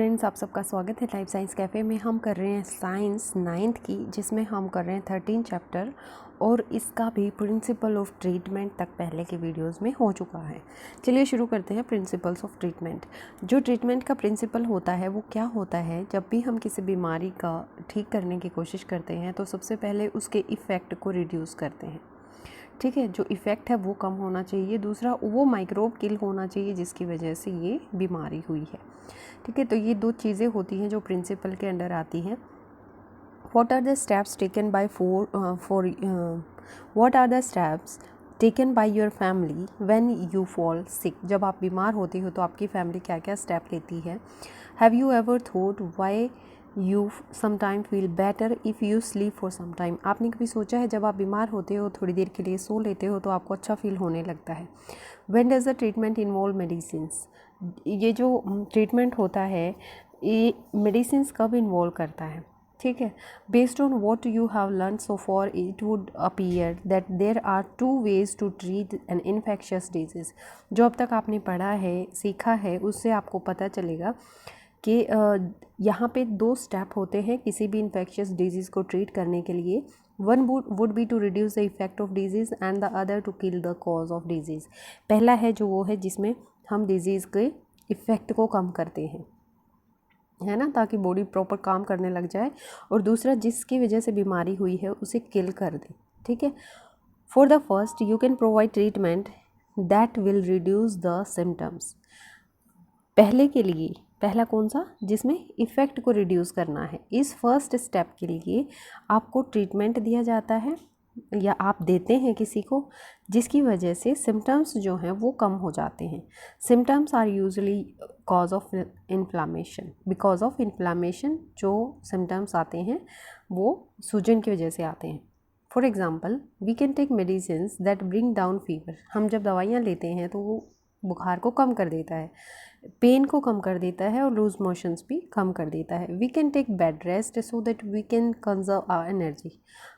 Friends, आप सबका स्वागत है लाइफ साइंस कैफ़े में। हम कर रहे हैं साइंस 9th की, जिसमें हम कर रहे हैं 13 चैप्टर और इसका भी प्रिंसिपल ऑफ ट्रीटमेंट तक पहले के वीडियोस में हो चुका है। चलिए शुरू करते हैं प्रिंसिपल्स ऑफ ट्रीटमेंट। जो ट्रीटमेंट का प्रिंसिपल होता है वो क्या होता है? जब भी हम किसी बीमारी का ठीक करने की कोशिश करते हैं तो सबसे पहले उसके इफ़ेक्ट को रिड्यूस करते हैं। ठीक है, जो इफ़ेक्ट है वो कम होना चाहिए। दूसरा, वो माइक्रोब किल होना चाहिए जिसकी वजह से ये बीमारी हुई है। ठीक है, तो ये दो चीज़ें होती हैं जो प्रिंसिपल के अंडर आती हैं। What are the steps taken by what are the steps taken by your family when you fall sick? जब आप बीमार होते हो तो आपकी फैमिली क्या क्या स्टेप लेती है? Have you ever thought why you sometime feel better if you sleep for some time? आपने कभी सोचा है जब आप बीमार होते हो थोड़ी देर के लिए सो लेते हो तो आपको अच्छा फील होने लगता है? When does the treatment involve medicines? ये जो ट्रीटमेंट होता है ये मेडिसिन्स कब इन्वॉल्व करता है? ठीक है, based on what you have learn so far it would appear that there are 2 ways to treat an infectious disease. जो अब तक आपने पढ़ा है, सीखा है, उससे आपको पता चलेगा कि यहाँ पे 2 स्टेप होते हैं किसी भी इन्फेक्शियस डिजीज़ को ट्रीट करने के लिए। One would be to reduce the effect of disease and the other to kill the cause of disease. पहला है जो वो है जिसमें हम डिजीज़ के इफ़ेक्ट को कम करते हैं, है ना, ताकि बॉडी प्रॉपर काम करने लग जाए। और दूसरा, जिसकी वजह से बीमारी हुई है उसे किल कर दे। ठीक है, for the first you can provide treatment that will reduce the symptoms. पहले के लिए पहला कौन सा? जिसमें इफ़ेक्ट को रिड्यूस करना है। इस फर्स्ट स्टेप के लिए आपको ट्रीटमेंट दिया जाता है या आप देते हैं किसी को, जिसकी वजह से सिम्टम्स जो हैं वो कम हो जाते हैं। Symptoms are usually cause of inflammation. Because of inflammation जो सिम्टम्स आते हैं वो सूजन की वजह से आते हैं। For example, we can take medicines that bring down fever. हम जब दवाइयाँ लेते हैं तो वो बुखार को कम कर देता है, पेन को कम कर देता है और लूज मोशंस भी कम कर देता है। We can take bed rest so that we can conserve our energy.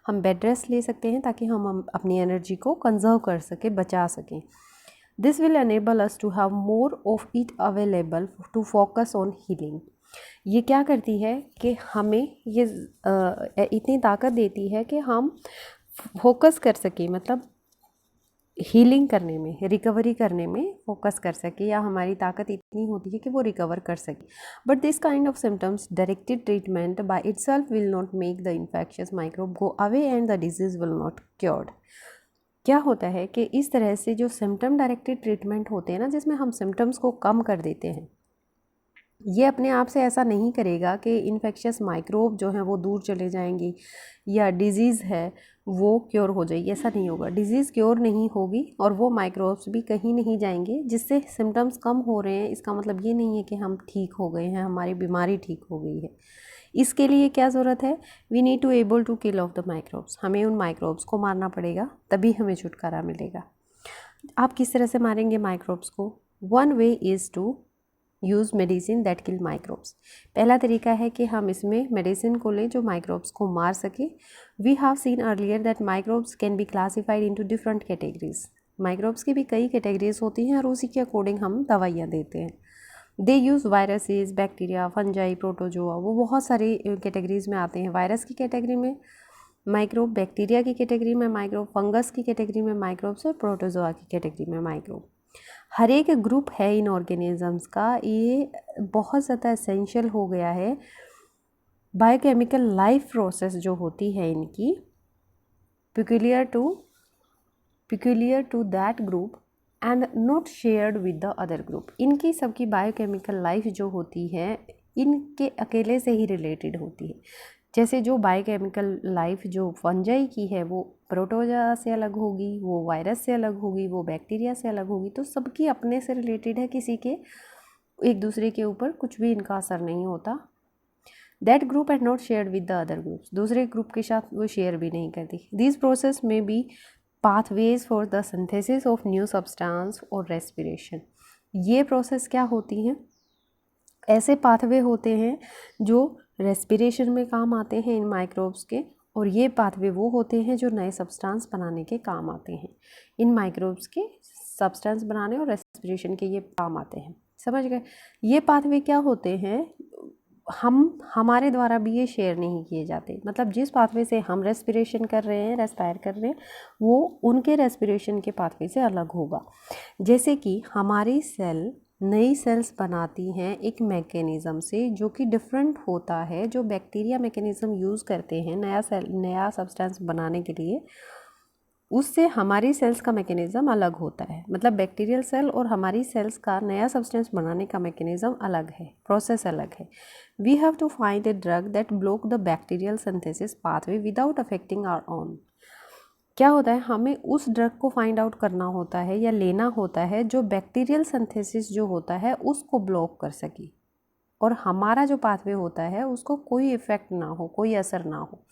हम बेड रेस्ट ले सकते हैं ताकि हम अपनी एनर्जी को कंजर्व कर सकें, बचा सकें। This will enable us to have more of it available to focus on healing. ये क्या करती है कि हमें ये इतनी ताकत देती है कि हम फोकस कर सकें, मतलब हीलिंग करने में, रिकवरी करने में फोकस कर सके, या हमारी ताकत इतनी होती है कि वो रिकवर कर सके। But this kind of symptoms directed treatment by itself will not make the infectious microbe go away and the disease will not cured. क्या होता है कि इस तरह से जो सिम्टम डायरेक्टेड ट्रीटमेंट होते हैं ना, जिसमें हम सिम्टम्स को कम कर देते हैं, ये अपने आप से ऐसा नहीं करेगा कि इन्फेक्शियस माइक्रोब जो हैं वो दूर चले जाएंगे या डिज़ीज़ है वो क्योर हो जाएगी। ऐसा नहीं होगा, डिज़ीज़ क्योर नहीं होगी और वो माइक्रोब्स भी कहीं नहीं जाएंगे। जिससे सिम्टम्स कम हो रहे हैं इसका मतलब ये नहीं है कि हम ठीक हो गए हैं, हमारी बीमारी ठीक हो गई है। इसके लिए क्या ज़रूरत है? We need to able to kill off the microbes. हमें उन माइक्रोब्स को मारना पड़ेगा, तभी हमें छुटकारा मिलेगा। आप किस तरह से मारेंगे माइक्रोब्स को? One way is to use medicine that kill microbes. पहला तरीका है कि हम इसमें मेडिसिन को लें जो माइक्रोब्स को मार सके। We have seen earlier that microbes can be classified into different categories. Microbes की भी कई कैटेगरीज होती हैं और उसी के अकॉर्डिंग हम दवाइयाँ देते हैं। They use viruses, bacteria, fungi, protozoa, वो बहुत सारी कैटेगरीज में आते हैं। वायरस की कैटेगरी में माइक्रोब, बैक्टीरिया की कैटेगरी में माइक्रोब, फंगस की कैटेगरी में माइक्रोब्स और प्रोटोजोआ की कैटेगरी में माइक्रोब। हर एक ग्रुप है इन ऑर्गेनिजम्स का, ये बहुत ज़्यादा एसेंशियल हो गया है। बायोकेमिकल लाइफ प्रोसेस जो होती है इनकी peculiar to that group and not shared with the other group. इनकी सबकी बायोकेमिकल लाइफ जो होती है इनके अकेले से ही रिलेटेड होती है। जैसे जो बायोकेमिकल लाइफ जो फंजाई की है वो प्रोटोजोआ से अलग होगी, वो वायरस से अलग होगी, वो बैक्टीरिया से अलग होगी। तो सबकी अपने से रिलेटेड है, किसी के एक दूसरे के ऊपर कुछ भी इनका असर नहीं होता। That group and not shared with the other groups. दूसरे ग्रुप के साथ वो शेयर भी नहीं करती। दिस प्रोसेस में be pathways for the synthesis of new substance और रेस्पिरेशन। ये प्रोसेस क्या होती हैं? ऐसे पाथवे होते हैं जो रेस्पिरेशन में काम आते हैं इन माइक्रोब्स के, और ये पाथवे वो होते हैं जो नए सब्सटेंस बनाने के काम आते हैं। इन माइक्रोब्स के सब्सटेंस बनाने और रेस्पिरेशन के ये काम आते हैं। समझ गए? ये पाथवे क्या होते हैं? हमारे द्वारा भी ये शेयर नहीं किए जाते। मतलब जिस पाथवे से हम रेस्पिरेशन कर रहे हैं, रेस्पायर कर रहे हैं, वो उनके रेस्पिरेशन के पाथवे से अलग होगा। जैसे कि हमारी सेल नई सेल्स बनाती हैं एक मैकेनिज़्म से जो कि डिफरेंट होता है, जो बैक्टीरिया मैकेनिज़्म यूज़ करते हैं नया सब्सटेंस बनाने के लिए, उससे हमारी सेल्स का मैकेनिज़्म अलग होता है। मतलब बैक्टीरियल सेल और हमारी सेल्स का नया सब्सटेंस बनाने का मैकेनिज़्म अलग है, प्रोसेस अलग है। We have to find a drug that block the bacterial synthesis pathway without affecting our own. क्या होता है, हमें उस ड्रग को फाइंड आउट करना होता है या लेना होता है जो बैक्टीरियल सिंथेसिस जो होता है उसको ब्लॉक कर सके और हमारा जो पाथवे होता है उसको कोई इफ़ेक्ट ना हो, कोई असर ना हो।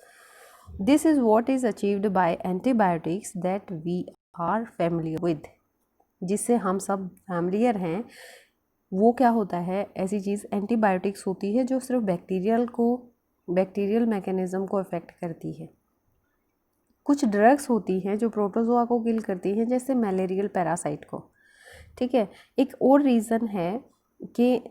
This is what is achieved by antibiotics that we are familiar with, जिससे हम सब फैमिलियर हैं। वो क्या होता है, ऐसी चीज़ एंटीबायोटिक्स होती है जो सिर्फ बैक्टीरियल मैकेनिज़्म को अफेक्ट करती है। कुछ ड्रग्स होती हैं जो प्रोटोजोआ को किल करती हैं, जैसे मलेरियल पैरासाइट को। ठीक है। एक और रीज़न है कि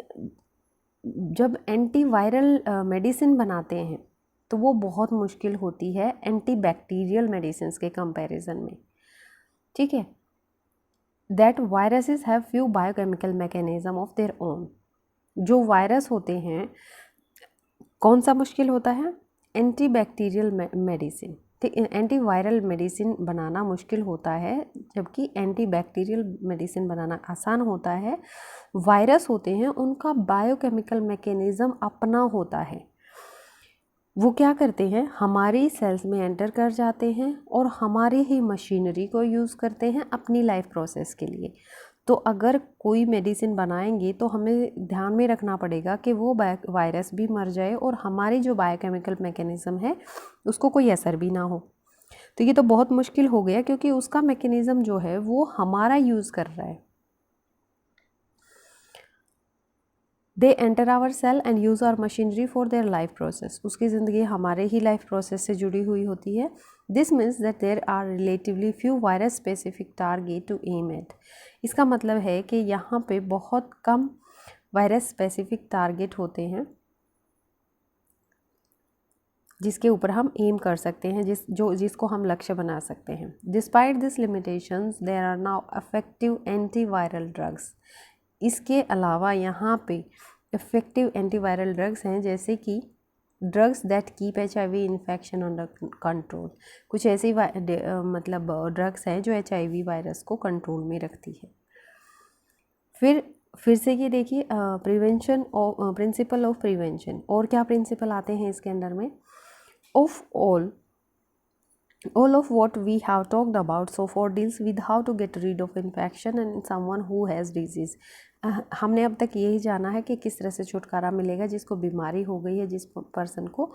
जब एंटीवायरल मेडिसिन बनाते हैं तो वो बहुत मुश्किल होती है एंटीबैक्टीरियल मेडिसिन के कंपैरिजन में। ठीक है। That viruses have few biochemical mechanism of their own. जो वायरस होते हैं, कौन सा मुश्किल होता है, एंटीबैक्टीरियल मेडिसिन। ठीक, एंटीवायरल मेडिसिन बनाना मुश्किल होता है जबकि एंटीबैक्टीरियल मेडिसिन बनाना आसान होता है। वायरस होते हैं, उनका बायोकेमिकल मैकेनिज्म अपना होता है। वो क्या करते हैं, हमारी सेल्स में एंटर कर जाते हैं और हमारी ही मशीनरी को यूज़ करते हैं अपनी लाइफ प्रोसेस के लिए। तो अगर कोई मेडिसिन बनाएंगे तो हमें ध्यान में रखना पड़ेगा कि वो वायरस भी मर जाए और हमारी जो बायोकेमिकल मैकेनिज़्म है उसको कोई असर भी ना हो। तो ये तो बहुत मुश्किल हो गया क्योंकि उसका मैकेनिज़्म जो है वो हमारा यूज़ कर रहा है। They enter our cell and use our machinery for their life process. उसकी ज़िंदगी हमारे ही लाइफ प्रोसेस से जुड़ी हुई होती है। This means that there are relatively few virus specific target to aim at. इसका मतलब है कि यहाँ पे बहुत कम वायरस स्पेसिफिक टारगेट होते हैं जिसके ऊपर हम एम कर सकते हैं, जिसको हम लक्ष्य बना सकते हैं। Despite this limitations there are now effective antiviral drugs. इसके अलावा यहाँ पे इफ़ेक्टिव एंटीवायरल ड्रग्स हैं, जैसे कि drugs that keep HIV infection under control. कुछ ऐसी मतलब ड्रग्स हैं जो HIV वायरस को कंट्रोल में रखती है। फिर से ये देखिए, प्रिवेंशन और प्रिंसिपल ऑफ प्रिवेंशन। और क्या प्रिंसिपल आते हैं इसके अंडर में, of all of what we have talked about so far deals with how to get rid of infection in someone who has disease। हमने अब तक यही जाना है कि किस तरह से छुटकारा मिलेगा जिसको बीमारी हो गई है, जिस पर्सन को,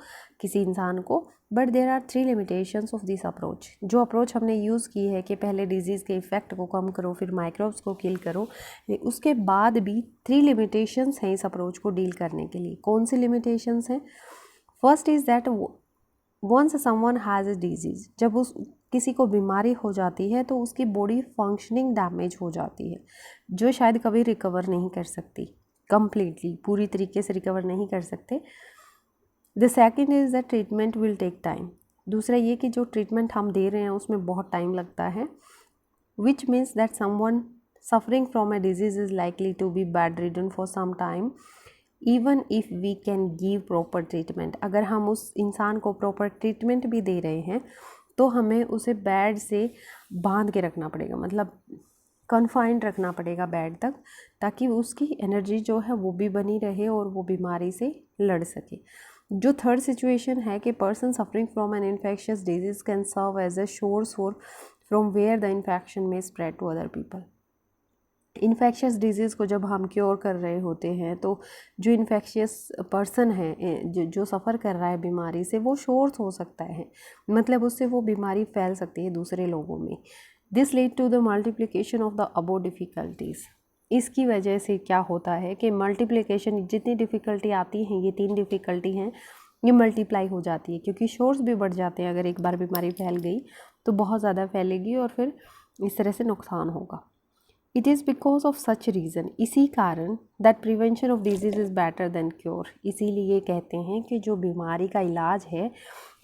किसी इंसान को। But there are 3 limitations of this approach. जो अप्रोच हमने यूज़ की है कि पहले डिजीज़ के इफ़ेक्ट को कम करो, फिर माइक्रोब्स को किल करो, उसके बाद भी 3 लिमिटेशंस हैं इस अप्रोच को डील करने के लिए। कौन सी लिमिटेशंस हैं? First is that once someone has a disease, जब किसी को बीमारी हो जाती है तो उसकी बॉडी फंक्शनिंग डैमेज हो जाती है, जो शायद कभी रिकवर नहीं कर सकती, कंप्लीटली पूरी तरीके से रिकवर नहीं कर सकते। The second is that treatment will take time. दूसरा ये कि जो ट्रीटमेंट हम दे रहे हैं उसमें बहुत टाइम लगता है, which means that someone suffering from a disease is likely to be bedridden for some time even if we can give proper treatment. अगर हम उस इंसान को प्रॉपर ट्रीटमेंट भी दे रहे हैं तो हमें उसे बेड से बांध के रखना पड़ेगा, मतलब कन्फाइंड रखना पड़ेगा बेड तक, ताकि उसकी एनर्जी जो है वो भी बनी रहे और वो बीमारी से लड़ सके। जो थर्ड सिचुएशन है कि person suffering from an infectious disease can serve as a source for from where the infection में spread to other people. Infectious disease को जब हम क्योर कर रहे होते हैं तो जो इन्फेक्शियस पर्सन है, जो सफ़र कर रहा है बीमारी से, वो सोर्स हो सकता है, मतलब उससे वो बीमारी फैल सकती है दूसरे लोगों में। This lead to the multiplication of the above difficulties. इसकी वजह से क्या होता है कि मल्टीप्लिकेशन, जितनी डिफ़िकल्टी आती हैं, ये 3 डिफ़िकल्टी हैं, ये मल्टीप्लाई हो जाती है क्योंकि सोर्स भी बढ़ जाते हैं। अगर एक बार बीमारी फैल गई तो बहुत ज़्यादा फैलेगी और फिर इस तरह से नुकसान होगा। It is because of such reason, इसी कारण that prevention of disease is better than cure, इसीलिए कहते हैं कि जो बीमारी का इलाज है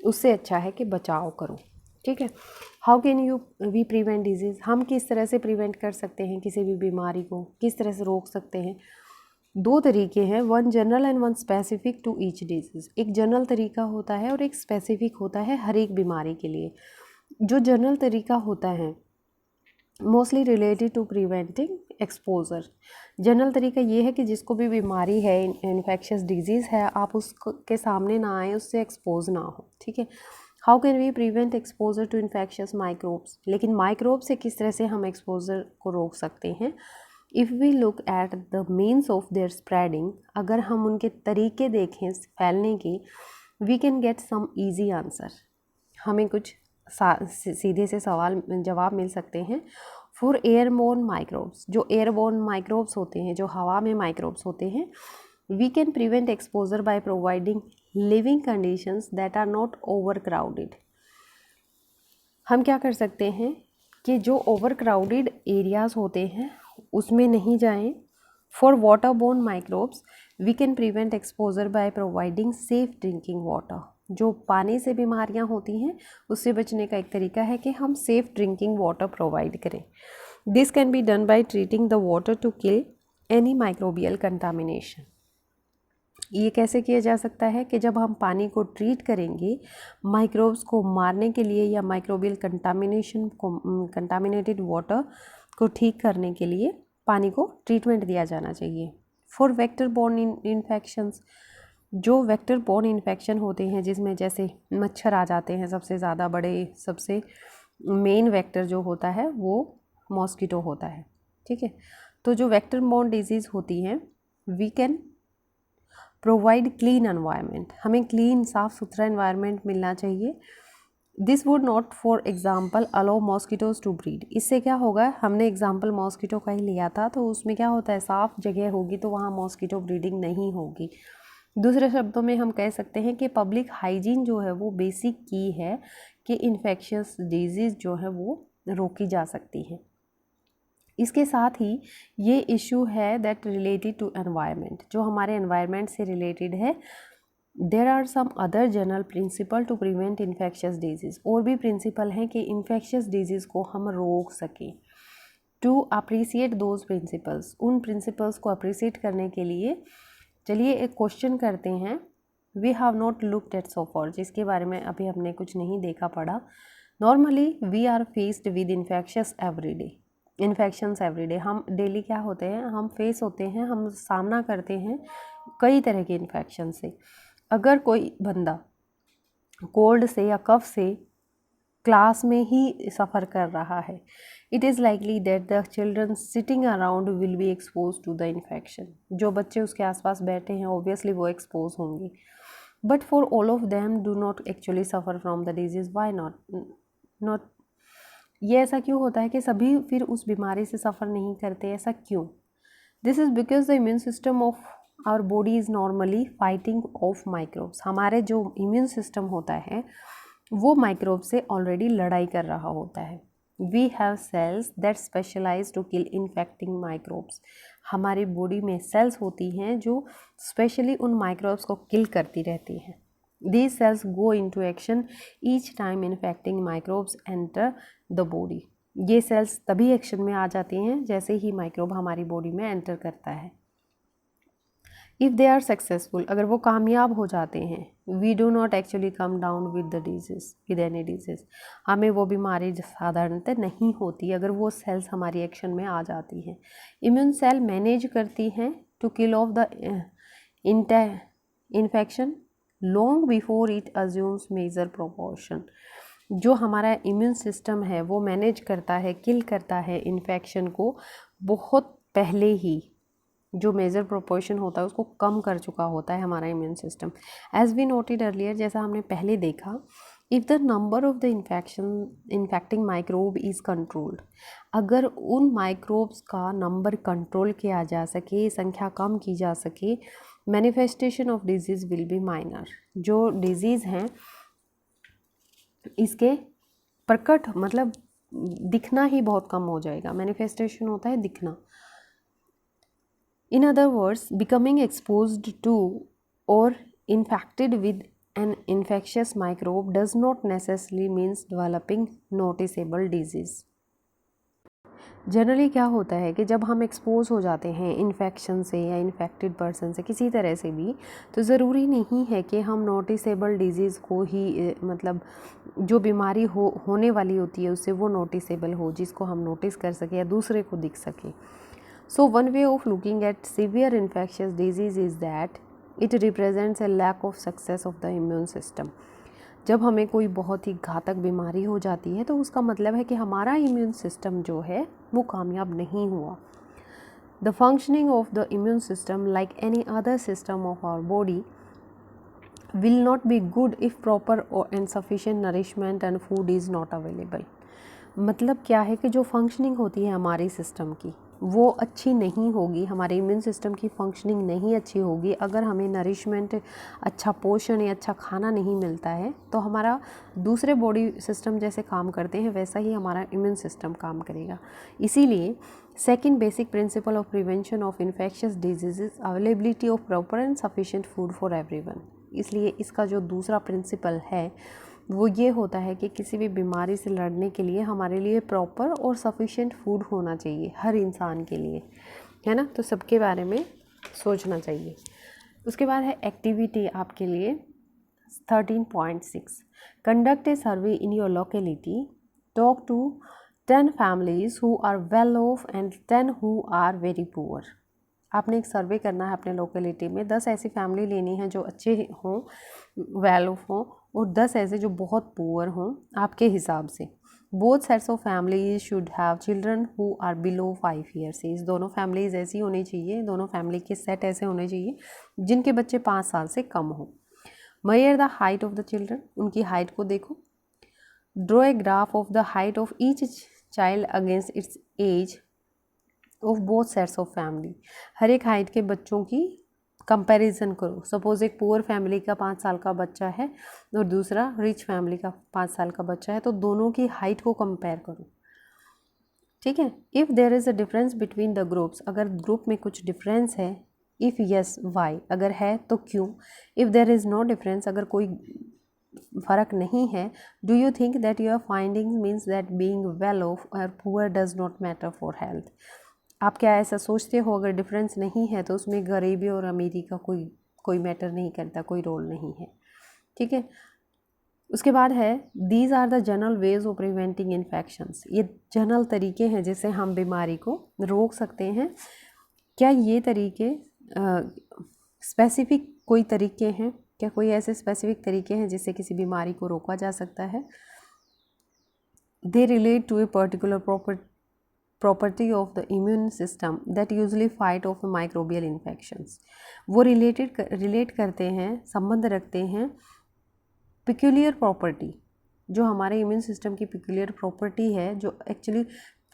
उससे अच्छा है कि बचाव करो। ठीक है, how can you we prevent disease, हम किस तरह से प्रिवेंट कर सकते हैं किसी भी बीमारी को, किस तरह से रोक सकते हैं। दो तरीके हैं, one general and one specific to each disease. एक जनरल तरीका होता है और एक स्पेसिफिक होता है हर एक बीमारी के लिए। जो जनरल तरीका होता है mostly related to preventing exposure. General तरीका ये है कि जिसको भी बीमारी है, इन्फेक्शियस डिजीज़ है, आप उसके सामने ना आए, उससे एक्सपोज ना हो। ठीक है, how can we prevent exposure to infectious microbes, लेकिन माइक्रोब से किस तरह से हम एक्सपोजर को रोक सकते हैं। If we look at the means of their spreading, अगर हम उनके तरीके देखें फैलने के, we can get some easy answer, हमें कुछ सीधे से सवाल जवाब मिल सकते हैं। फॉर एयरबोर्न माइक्रोब्स, जो एयरबोर्न माइक्रोब्स होते हैं, जो हवा में माइक्रोब्स होते हैं, we can prevent exposure by providing living conditions that are not overcrowded. हम क्या कर सकते हैं कि जो ओवर क्राउडेड एरियाज़ होते हैं उसमें नहीं जाएं। For waterborne microbes we can prevent exposure by providing safe drinking water, जो पानी से बीमारियां होती हैं उससे बचने का एक तरीका है कि हम सेफ ड्रिंकिंग वाटर प्रोवाइड करें। This can be done by treating the water to kill any microbial contamination. ये कैसे किया जा सकता है कि जब हम पानी को ट्रीट करेंगे माइक्रोब्स को मारने के लिए या माइक्रोबियल कंटामिनेशन को, कंटामिनेटेड वाटर को ठीक करने के लिए पानी को ट्रीटमेंट दिया जाना चाहिए। फॉर वेक्टर बोर्न इन्फेक्शंस, जो वेक्टर बोर्न इन्फेक्शन होते हैं जिसमें जैसे मच्छर आ जाते हैं, सबसे ज़्यादा बड़े सबसे मेन वेक्टर जो होता है वो मॉस्किटो होता है। ठीक है, तो जो वेक्टर बोर्न डिजीज़ होती हैं we can provide clean environment, हमें क्लीन साफ़ सुथरा एनवायरनमेंट मिलना चाहिए। This would not for example allow mosquitoes to breed, इससे क्या होगा, हमने एग्जाम्पल मॉस्किटो का ही लिया था, तो उसमें क्या होता है साफ़ जगह होगी तो वहाँ मॉस्किटो ब्रीडिंग नहीं होगी। दूसरे शब्दों में हम कह सकते हैं कि पब्लिक हाइजीन जो है वो बेसिक की है कि इन्फेक्शियस डिजीज़ जो है वो रोकी जा सकती है। इसके साथ ही ये इशू है दैट रिलेटेड टू एनवायरनमेंट, जो हमारे एनवायरनमेंट से रिलेटेड है। There are some other general principle to prevent infectious disease, और भी प्रिंसिपल हैं कि इन्फेक्शियस डिजीज़ को हम रोक सकें। टू अप्रिसिएट दोज प्रिंसिपल्स, उन प्रिंसिपल्स को अप्रिसिएट करने के लिए चलिए एक क्वेश्चन करते हैं। We have not looked at so far, जिसके बारे में अभी हमने कुछ नहीं देखा पढ़ा। Normally we are faced with infectious everyday, infections everyday, हम डेली क्या होते हैं, हम फेस होते हैं, हम सामना करते हैं कई तरह के इन्फेक्शन से। अगर कोई बंदा कोल्ड से या कफ से क्लास में ही सफ़र कर रहा है, it is likely that the children sitting around will be expose to the infection, जो बच्चे उसके आसपास बैठे हैं ऑब्वियसली वो एक्सपोज होंगे। But for all of them do not actually suffer from the disease, why not ये ऐसा क्यों होता है कि सभी फिर उस बीमारी से सफ़र नहीं करते, ऐसा क्यों? This is because the immune system of our body is normally fighting off microbes, हमारे जो इम्यून सिस्टम होता है वो माइक्रोब से ऑलरेडी लड़ाई कर रहा होता है। We have cells that specialise to kill infecting microbes, हमारी बॉडी में सेल्स होती हैं जो स्पेशली उन माइक्रोब्स को किल करती रहती हैं। These cells go into action each time infecting microbes enter the body. ये सेल्स तभी एक्शन में आ जाती हैं जैसे ही माइक्रोब हमारी बॉडी में एंटर करता है। इफ़ दे आर सक्सेसफुल, अगर वो कामयाब हो जाते हैं, we do not actually come down with the disease, with any disease, हमें वो बीमारी साधारणतः नहीं होती अगर वो सेल्स हमारी एक्शन में आ जाती हैं। इम्यून सेल मैनेज करती हैं to kill off the infection long before it assumes major proportion, जो हमारा इम्यून सिस्टम है वो मैनेज करता है, किल करता है इन्फेक्शन को बहुत पहले ही, जो मेजर प्रोपोर्शन होता है उसको कम कर चुका होता है हमारा immune system. As we noted earlier, जैसा हमने पहले देखा, if the number of the infecting microbe is controlled, अगर उन माइक्रोब्स का नंबर कंट्रोल किया जा सके, संख्या कम की जा सके, manifestation of disease will be minor, जो डिजीज़ हैं इसके प्रकट मतलब दिखना ही बहुत कम हो जाएगा। मैनिफेस्टेशन होता है दिखना। In other words, becoming exposed to or infected with an infectious microbe does not necessarily means developing noticeable disease. Generally क्या होता है कि जब हम एक्सपोज हो जाते हैं इन्फेक्शन से या इन्फेक्टेड पर्सन से किसी तरह से भी, तो ज़रूरी नहीं है कि हम नोटिसेबल डिजीज़ को ही मतलब जो बीमारी होने वाली होती है उससे वो नोटिसेबल हो, जिसको हम नोटिस कर सकें या दूसरे को दिख सके। So one way of looking at severe infectious disease is that it represents a lack of success of the immune system. जब हमें कोई बहुत ही घातक बीमारी हो जाती है तो उसका मतलब है कि हमारा इम्यून सिस्टम जो है वो कामयाब नहीं हुआ। The functioning of the immune system like any other system of our body will not be good if proper and sufficient nourishment and food is not available। मतलब क्या है कि जो फंक्शनिंग होती है हमारे सिस्टम की वो अच्छी नहीं होगी, हमारे इम्यून सिस्टम की फंक्शनिंग नहीं अच्छी होगी अगर हमें नरिशमेंट, अच्छा पोषण या अच्छा खाना नहीं मिलता है। तो हमारा दूसरे बॉडी सिस्टम जैसे काम करते हैं वैसा ही हमारा इम्यून सिस्टम काम करेगा। इसीलिए second basic principle of prevention of infectious disease availability of proper and sufficient food for everyone. इसलिए इसका जो दूसरा प्रिंसिपल है वो ये होता है कि किसी भी बीमारी से लड़ने के लिए हमारे लिए प्रॉपर और सफिशिएंट फूड होना चाहिए हर इंसान के लिए, है ना। तो सबके बारे में सोचना चाहिए। उसके बाद है एक्टिविटी आपके लिए 13.6, conduct a survey in your locality, talk to 10 families who are well off and 10 who are very poor. आपने एक सर्वे करना है अपने लोकेलिटी में, 10 ऐसी फैमिली लेनी है जो अच्छे हों, वेल ऑफ हों, और 10 ऐसे जो बहुत पुअर हों आपके हिसाब से। Both sets of families should have children who are below 5 years age. दोनों फैमिलीज ऐसी होनी चाहिए, दोनों फैमिली के सेट ऐसे होने चाहिए जिनके बच्चे 5 साल से कम हों। Measure the height of the children, उनकी हाइट को देखो। Draw a graph of the height of each child against its age of both sets of family. हर एक हाइट के बच्चों की कंपैरिजन करो। सपोज एक पुअर फैमिली का 5 साल का बच्चा है और दूसरा रिच फैमिली का 5 साल का बच्चा है, तो दोनों की हाइट को कंपेयर करो, ठीक है। If there is a difference between the groups, अगर ग्रुप में कुछ डिफरेंस है, इफ़ यस वाई, अगर है तो क्यों। If there is no difference, अगर कोई फ़र्क नहीं है, do you think that your finding means that being well off or poor does not matter for health. आप क्या ऐसा सोचते हो अगर डिफरेंस नहीं है तो उसमें गरीबी और अमीरी का कोई मैटर नहीं करता, कोई रोल नहीं है, ठीक है। उसके बाद है these are the general ways of preventing infections. ये जनरल तरीके हैं जिससे हम बीमारी को रोक सकते हैं। क्या ये तरीके स्पेसिफिक कोई तरीके हैं, क्या कोई ऐसे स्पेसिफिक तरीके हैं जिससे किसी बीमारी को रोका जा सकता है। They relate to a particular property of the immune system that usually fight off microbial infections. वो रिलेट करते हैं, संबंध रखते हैं पिक्यूलियर प्रॉपर्टी, जो हमारे इम्यून सिस्टम की पिक्यूलियर प्रॉपर्टी है जो एक्चुअली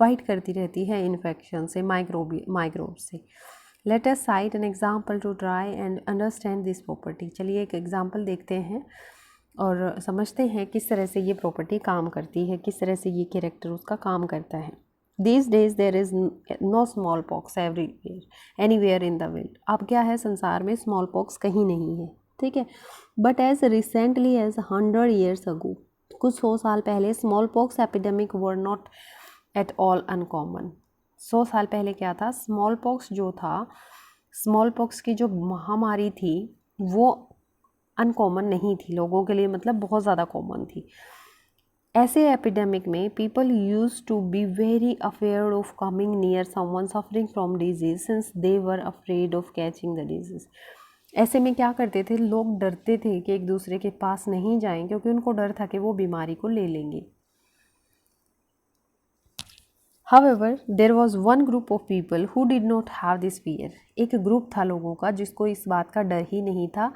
फाइट करती रहती है इन्फेक्शन से, माइक्रोब से। Let us cite an example to try and understand this property. चलिए एक एग्जाम्पल देखते हैं और समझते हैं किस तरह से ये प्रॉपर्टी काम करती है, किस तरह से ये कैरेक्टर उसका काम करता है। These days there is no smallpox anywhere in the world। अब क्या है, संसार में smallpox कहीं नहीं है, ठीक है। But as recently as 100 years ago, कुछ 100 साल पहले smallpox epidemic were not at all uncommon। 100 साल पहले क्या था, smallpox जो था, smallpox की जो महामारी थी वो अनकॉमन नहीं थी लोगों के लिए, मतलब बहुत ज़्यादा कॉमन थी। ऐसे एपिडेमिक में people used to be very afraid of coming near someone suffering from disease since they were afraid of catching the disease. ऐसे में क्या करते थे, लोग डरते थे कि एक दूसरे के पास नहीं जाएं क्योंकि उनको डर था कि वो बीमारी को ले लेंगे। However, there was one group of people who did not have this fear। एक ग्रुप था लोगों का जिसको इस बात का डर ही नहीं था।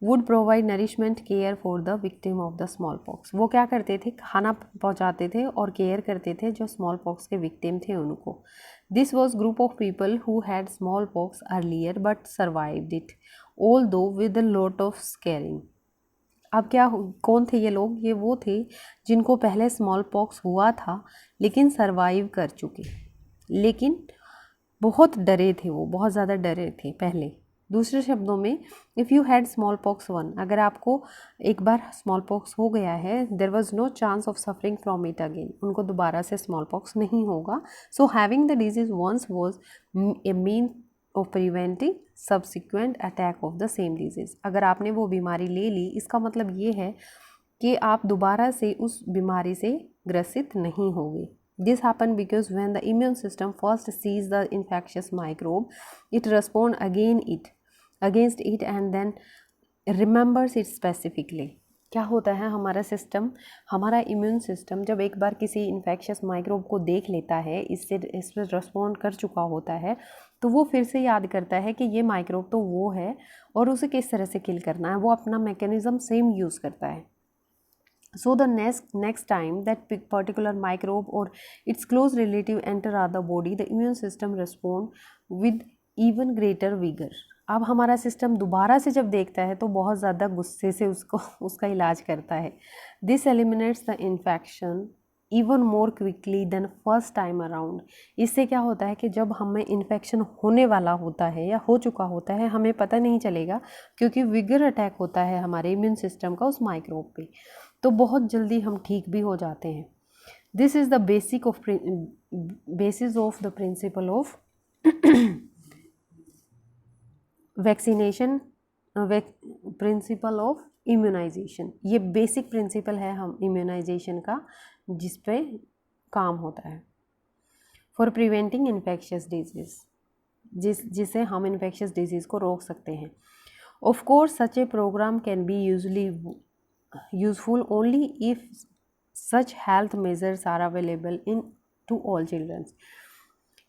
would provide nourishment care for the victim of the smallpox। वो क्या करते थे, खाना पहुंचाते थे और केयर करते थे जो smallpox के victim थे उनको। This was group of people who had smallpox earlier but survived it, although with a lot of scarring। अब कौन थे ये लोग? ये वो थे जिनको पहले स्मॉल पॉक्स हुआ था लेकिन सरवाइव कर चुके, लेकिन बहुत डरे थे, वो बहुत ज़्यादा डरे थे पहले। दूसरे शब्दों में, if you had smallpox one, अगर आपको एक बार स्मॉल पॉक्स हो गया है, there was no chance of suffering from it again, उनको दोबारा से स्मॉल पॉक्स नहीं होगा। So having the disease once was a mean of preventing subsequent attack of the same disease. अगर आपने वो बीमारी ले ली, इसका मतलब ये है कि आप दोबारा से उस बीमारी से ग्रसित नहीं होंगे। This happens because when the immune system first sees the infectious microbe, it responds against it and then remembers it specifically. क्या होता है, हमारा इम्यून सिस्टम जब एक बार किसी इन्फेक्शियस माइक्रोब को देख लेता है, इस पर रेस्पॉन्ड कर चुका होता है, तो वो फिर से याद करता है कि ये माइक्रोब तो वो है और उसे किस तरह से किल करना है। वो अपना मैकेनिज्म सेम यूज़ करता है। So the next time that particular microbe or its close relative enter the body, the immune system respond with even greater vigor. अब हमारा सिस्टम दोबारा से जब देखता है तो बहुत ज़्यादा गुस्से से उसका इलाज करता है। This eliminates the infection even more quickly than first time around. इससे क्या होता है कि जब हमें इन्फेक्शन होने वाला होता है या हो चुका होता है, हमें पता नहीं चलेगा, क्योंकि विगर अटैक होता है हमारे इम्यून सिस्टम का उस माइक्रोब पे, तो बहुत जल्दी हम ठीक भी हो जाते हैं। This is the basis of the principle of vaccination, principle of immunisation. ये बेसिक प्रिंसिपल है हम इम्यूनाइजेशन का, जिस पे काम होता है। फॉर प्रिवेंटिंग इन्फेक्शियस डिजीज़, जिसे हम इन्फेक्शियस डिजीज़ को रोक सकते हैं। Of course such a programme can be useful only if such health measures are available in to all children.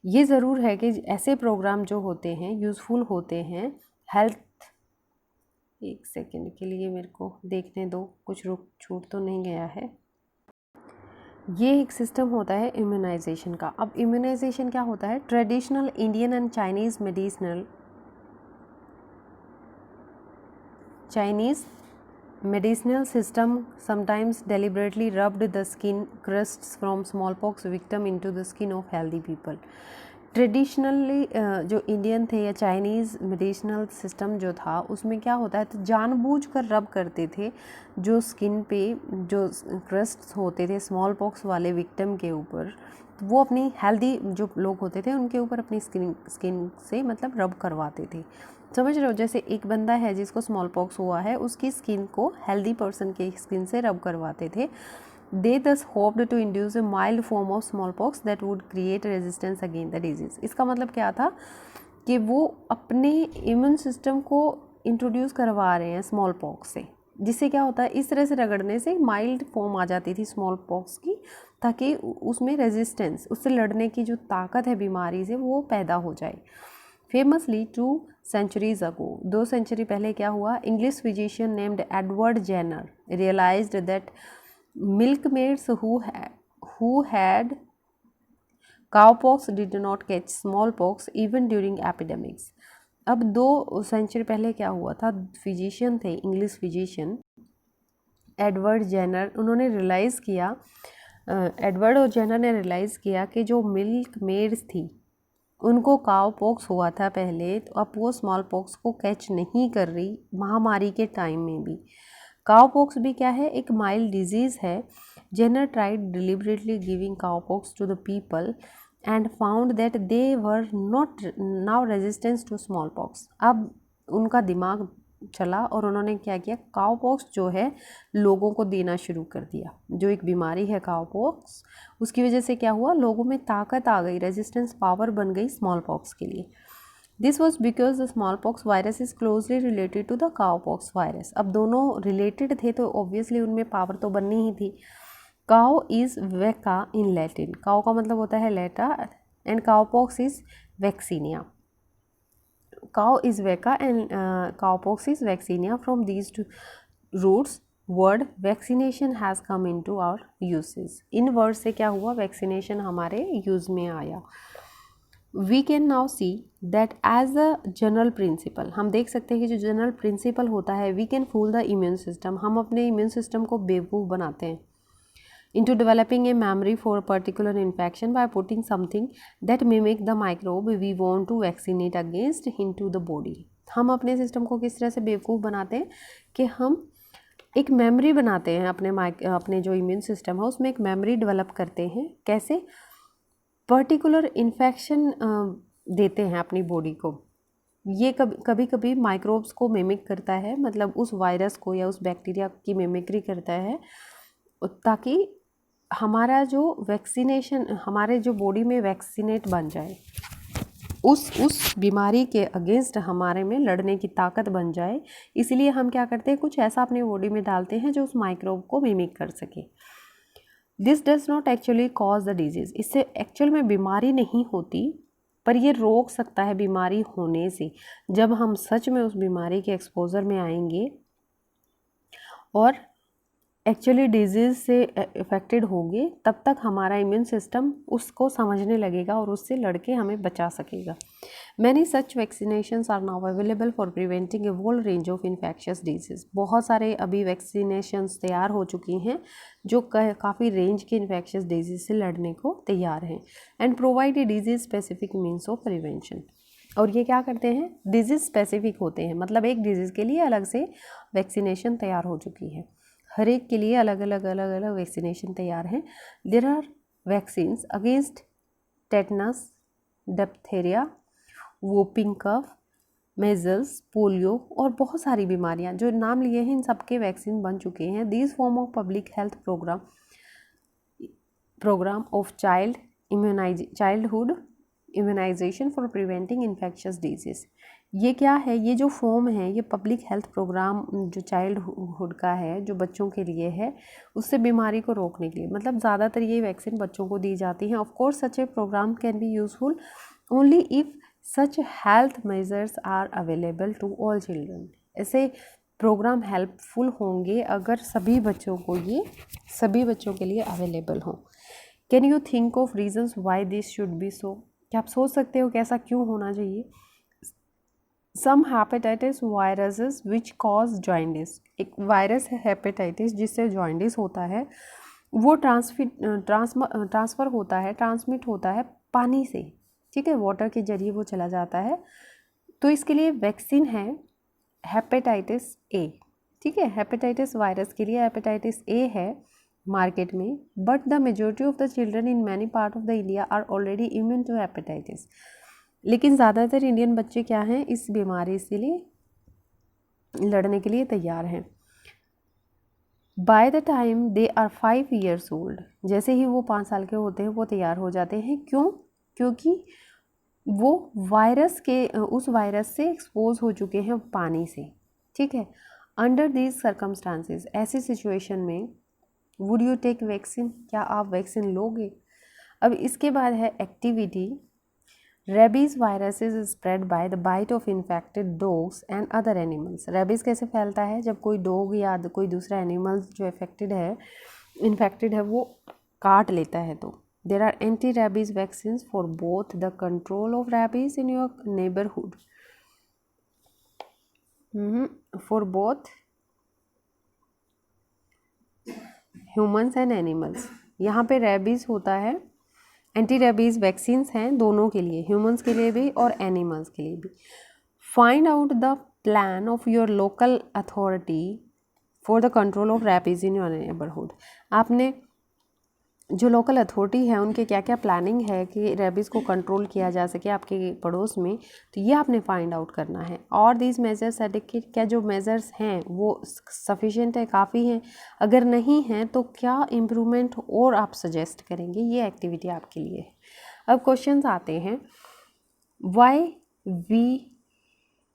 ये ज़रूर है कि ऐसे प्रोग्राम जो होते हैं यूज़फुल होते हैं हेल्थ। एक सेकेंड के लिए मेरे को देखने दो, कुछ छूट तो नहीं गया है। ये एक सिस्टम होता है इम्यूनाइजेशन का। अब इम्यूनाइजेशन क्या होता है? Traditional Indian and Chinese medicinal system sometimes deliberately rubbed the skin crusts from smallpox victim into the skin of healthy people. Traditionally जो इंडियन थे या चाइनीज़ मेडिसिनल सिस्टम जो था, उसमें क्या होता है, तो जानबूझकर रब करते थे जो स्किन पे जो क्रस्ट्स होते थे स्मॉल पॉक्स वाले विक्टिम के ऊपर, वो अपनी हेल्दी जो लोग होते थे उनके ऊपर अपनी स्किन से मतलब रब करवाते थे। समझ रहे हो? जैसे एक बंदा है जिसको स्मॉल पॉक्स हुआ है, उसकी स्किन को हेल्दी पर्सन के स्किन से रब करवाते थे। They thus hoped to induce a mild form of smallpox that would create resistance against the disease. इसका मतलब क्या था कि वो अपने इम्यून सिस्टम को इंट्रोड्यूस करवा रहे हैं स्मॉल पॉक्स से, जिससे क्या होता है, इस तरह से रगड़ने से माइल्ड फॉर्म आ जाती थी स्मॉल पॉक्स की, ताकि उसमें रेजिस्टेंस, उससे लड़ने की जो ताकत है बीमारी से, वो पैदा हो जाए। फेमसली 2 centuries ago, 2 सेंचुरी पहले क्या हुआ, English physician named Edward Jenner realised that milkmaids who had cowpox did not catch smallpox even during epidemics. अब 2 सेंचुरी पहले क्या हुआ था, फिजिशियन थे, इंग्लिश फिजिशियन एडवर्ड जेनर, उन्होंने रियलाइज़ किया, एडवर्ड और जेनर ने रियलाइज़ किया कि जो मिल्क मेड्स थी उनको काव पॉक्स हुआ था पहले, तो अब वो स्मॉल पॉक्स को कैच नहीं कर रही महामारी के टाइम में भी। काव पॉक्स भी क्या है, एक माइल्ड डिजीज़ है। Jenner tried deliberately giving cowpox to the people and found that they were not now resistance to smallpox. अब उनका दिमाग चला और उन्होंने क्या किया, काव पॉक्स जो है लोगों को देना शुरू कर दिया। जो एक बीमारी है काव पॉक्स, उसकी वजह से क्या हुआ, लोगों में ताकत आ गई, रेजिस्टेंस पावर बन गई स्मॉल पॉक्स के लिए। This was because the smallpox virus is closely related to the cowpox virus. अब दोनों रिलेटेड थे तो ऑब्वियसली उनमें पावर तो बननी ही थी। काव इज़ वेका इन लैटिन, काव का मतलब होता है लेटा, एंड काव pox is vaccinia. Cow is Veka and cowpox is Vaccinia. From these two roots, word vaccination has come into our uses. इन वर्ड से क्या हुआ, वैक्सीनेशन हमारे यूज़ में आया। We can now see that as a general principle, हम देख सकते हैं कि जो जनरल प्रिंसिपल होता है, we can fool the immune system, हम अपने इम्यून सिस्टम को बेवकूफ़ बनाते हैं into developing a memory for a particular infection by putting something that mimic the microbe we want to vaccinate against into the body। हम अपने system को किस तरह से बेवकूफ़ बनाते हैं कि हम एक मेमोरी बनाते हैं, अपने जो इम्यून सिस्टम है उसमें एक मेमोरी डेवलप करते हैं। कैसे? पर्टिकुलर इन्फेक्शन देते हैं अपनी बॉडी को। ये कभी कभी माइक्रोब्स को मिमिक करता है, मतलब उस वायरस को या उस बैक्टीरिया की मिमिक्री करता है, ताकि हमारा जो वैक्सीनेशन, हमारे जो बॉडी में वैक्सीनेट बन जाए, उस बीमारी के अगेंस्ट हमारे में लड़ने की ताकत बन जाए। इसलिए हम क्या करते हैं, कुछ ऐसा अपने बॉडी में डालते हैं जो उस माइक्रोब को मिमिक कर सके। This does not actually cause the disease, इससे एक्चुअल में बीमारी नहीं होती, पर ये रोक सकता है बीमारी होने से। जब हम सच में उस बीमारी के एक्सपोजर में आएंगे और एक्चुअली डिजीज़ से इफ़ेक्टेड होंगे, तब तक हमारा इम्यून सिस्टम उसको समझने लगेगा और उससे लड़के हमें बचा सकेगा। Many such vaccinations are now available for preventing a whole range of infectious disease. बहुत सारे अभी वैक्सीनेशंस तैयार हो चुकी हैं जो काफ़ी रेंज के इन्फेक्शियस डिजीज़ से लड़ने को तैयार हैं। And provide a disease specific means of prevention. और ये क्या करते हैं, डिजीज़ स्पेसिफिक होते हैं, मतलब एक डिजीज़ के लिए अलग से वैक्सीनेशन तैयार हो चुकी है। हर एक के लिए अलग अलग वैक्सीनेशन तैयार हैं। There are vaccines against tetanus, diphtheria, whooping cough, measles, polio और बहुत सारी बीमारियां जो नाम लिए हैं, इन सबके वैक्सीन बन चुके हैं। These form of public health programme of childhood immunisation for preventing infectious disease. ये क्या है, ये जो फॉर्म है, ये पब्लिक हेल्थ प्रोग्राम जो चाइल्डहुड का है, जो बच्चों के लिए है, उससे बीमारी को रोकने के लिए, मतलब ज़्यादातर ये वैक्सीन बच्चों को दी जाती हैं। Of course such a programme can be useful only if such health measures are available to all children. ऐसे प्रोग्राम हेल्पफुल होंगे अगर सभी बच्चों के लिए अवेलेबल हों। Can you think of reasons why this should be so? क्या आप सोच सकते हो कि ऐसा क्यों होना चाहिए? Some hepatitis viruses which cause jaundice. एक वायरस है हेपेटाइटिस जिससे जॉइंडिस होता है, वो ट्रांसफ़र होता है, ट्रांसमिट होता है पानी से, ठीक है, वाटर के जरिए वो चला जाता है। तो इसके लिए वैक्सीन है हेपेटाइटिस ए, ठीक है, हेपेटाइटिस वायरस के लिए हेपेटाइटिस ए है मार्केट में। But the majority of the children in many part of the India are already immune to hepatitis. लेकिन ज़्यादातर इंडियन बच्चे क्या हैं, इस बीमारी से लिए लड़ने के लिए तैयार हैं। By the time they are 5 years old, जैसे ही वो 5 साल के होते हैं वो तैयार हो जाते हैं। क्यों? क्योंकि वो उस वायरस से एक्सपोज हो चुके हैं पानी से, ठीक है। अंडर दीज सर्कमस्टांसेस, ऐसी सिचुएशन में वुड यू टेक वैक्सीन? क्या आप वैक्सीन लोगे? अब इसके बाद है activity. Rabies virus is spread by the bite of infected dogs and other animals. Rabies कैसे फैलता है? जब कोई डॉग या कोई दूसरा एनिमल जो इन्फेक्टेड है वो काट लेता है। तो there are anti rabies vaccine for both the control of rabies in your neighbourhood, for both humans and animals. यहाँ पे रेबीज़ होता है, एंटी रेबीज़ वैक्सीन्स हैं दोनों के लिए, ह्यूमंस के लिए भी और एनिमल्स के लिए भी। Find out the plan of your local authority for the control of rabies in your neighbourhood. आपने जो लोकल अथॉरिटी है उनके क्या क्या प्लानिंग है कि रेबीज़ को कंट्रोल किया जा सके आपके पड़ोस में, तो ये आपने फाइंड आउट करना है। और दीज मेजर्स एडिक्वेट, क्या जो मेजर्स हैं वो सफिशिएंट है, काफ़ी हैं? अगर नहीं हैं तो क्या इम्प्रूवमेंट और आप सजेस्ट करेंगे? ये एक्टिविटी आपके लिए है। अब क्वेश्चंस आते हैं। Why we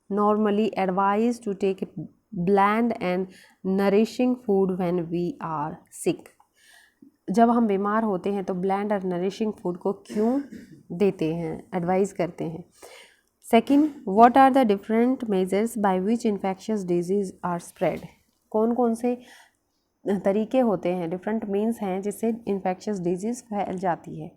normally advise to take bland and nourishing food when we are sick. जब हम बीमार होते हैं तो ब्लैंड और नरिशिंग फूड को क्यों देते हैं, एडवाइस करते हैं? Second, what are the different measures by which infectious disease are spread. कौन कौन से तरीके होते हैं, डिफरेंट मीन्स हैं जिससे इन्फेक्शियस डिजीज़ फैल जाती है।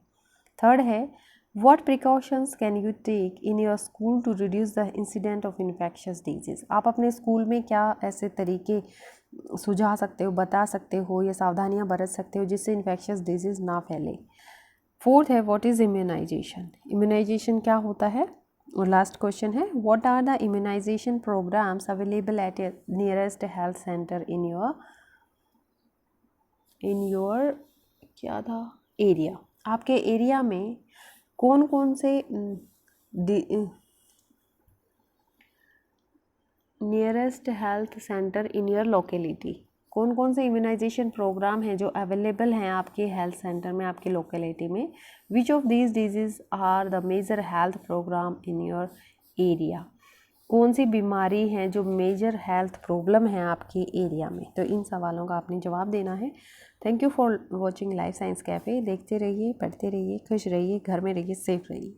थर्ड है, What precautions can you take in your school to reduce the incident of infectious disease? आप अपने स्कूल में क्या ऐसे तरीके सुझा सकते हो, बता सकते हो या सावधानियां बरत सकते हो जिससे इन्फेक्शियस डिजीज़ ना फैले। फोर्थ है व्हाट इज़ इम्यूनाइजेशन? इम्यूनाइजेशन क्या होता है? और लास्ट क्वेश्चन है what are the immunisation programmes available at nearest health centre in your क्या था एरिया? आपके एरिया में कौन कौन से nearest health centre in your locality, कौन कौन से इम्यूनाइजेशन प्रोग्राम हैं जो अवेलेबल हैं आपके हेल्थ सेंटर में, आपके लोकेलिटी में? Which of these disease are the major health programme in your area? कौन सी बीमारी हैं जो मेजर हेल्थ प्रॉब्लम है आपके एरिया में? तो इन सवालों का आपने जवाब देना है। Thank you for watching life science cafe. देखते रहिए, पढ़ते रहिए, खुश रहिए, घर में रहिए, सेफ रहिए।